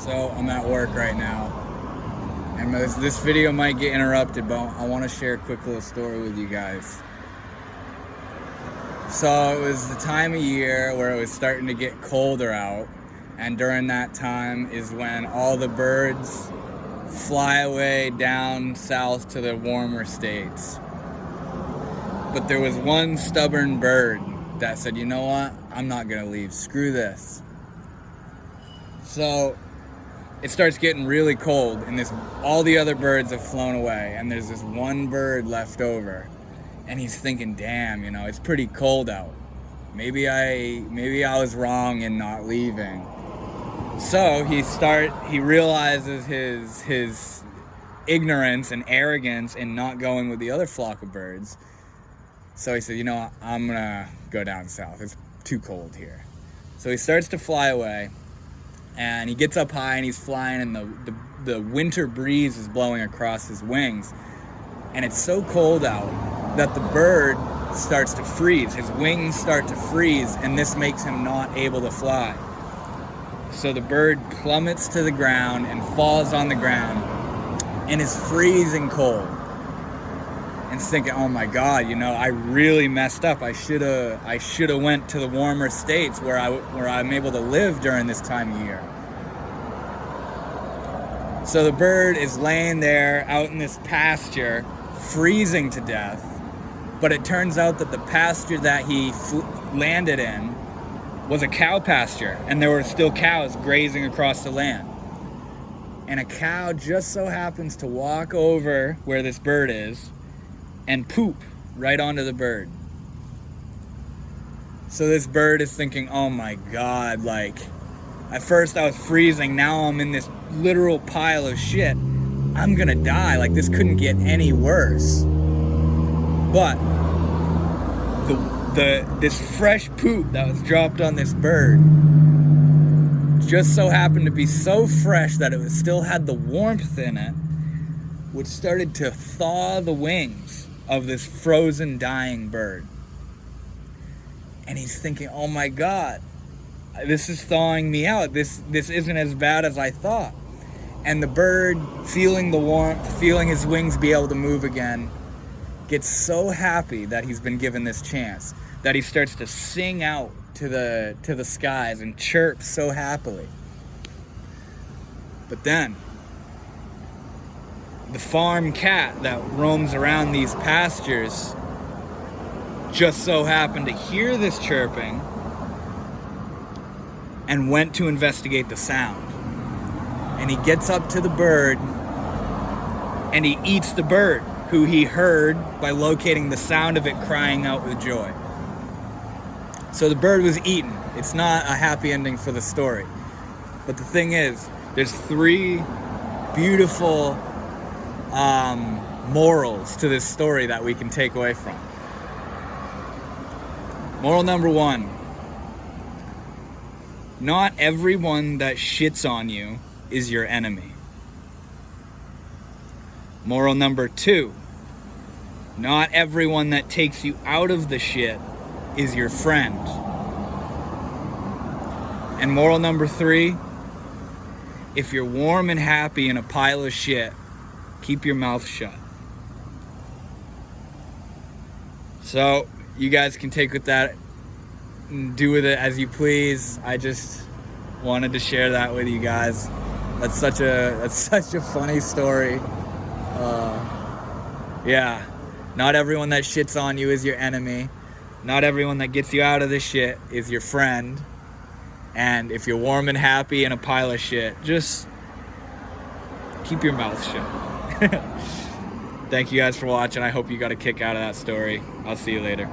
So I'm at work right now, and this video might get interrupted, but I want to share a quick little story with you guys. So it was the time of year where it was starting to get colder out, and during that time is when all the birds fly away down south to the warmer states. But there was one stubborn bird that said, you know what, I'm not gonna leave, screw this. So it starts getting really cold, and all the other birds have flown away, and there's this one bird left over, and he's thinking, damn, it's pretty cold out. Maybe I was wrong in not leaving. So he realizes his ignorance and arrogance in not going with the other flock of birds. So he said, I'm gonna go down south. It's too cold here. So he starts to fly away, and he gets up high and he's flying, and the winter breeze is blowing across his wings, and it's so cold out that the bird starts to freeze. His wings start to freeze, and this makes him not able to fly. So the bird plummets to the ground and falls on the ground and is freezing cold, and is thinking, oh my God, I really messed up. I should have went to the warmer states where I'm able to live during this time of year. So the bird is laying there out in this pasture, freezing to death. But it turns out that the pasture that he landed in was a cow pasture, and there were still cows grazing across the land. And a cow just so happens to walk over where this bird is and poop right onto the bird. So this bird is thinking, oh my God, at first I was freezing, now I'm in this literal pile of shit. I'm gonna die, this couldn't get any worse. But this fresh poop that was dropped on this bird just so happened to be so fresh that it still had the warmth in it, which started to thaw the wings of this frozen, dying bird. And he's thinking, oh my God, this is thawing me out. This isn't as bad as I thought. And the bird, feeling the warmth, feeling his wings be able to move again, gets so happy that he's been given this chance that he starts to sing out to the skies and chirp so happily. But then the farm cat that roams around these pastures just so happened to hear this chirping and went to investigate the sound. And he gets up to the bird and he eats the bird, who he heard by locating the sound of it crying out with joy. So the bird was eaten. It's not a happy ending for the story. But the thing is, there's 3 beautiful morals to this story that we can take away from. Moral number 1. Not everyone that shits on you is your enemy. Moral number 2. Not everyone that takes you out of the shit is your friend. And moral number 3, if you're warm and happy in a pile of shit, keep your mouth shut. So you guys can take with that and do with it as you please. I just wanted to share that with you guys. That's such a funny story. Yeah, not everyone that shits on you is your enemy. Not everyone that gets you out of the shit is your friend. And if you're warm and happy in a pile of shit, just keep your mouth shut. Thank you guys for watching. I hope you got a kick out of that story. I'll see you later.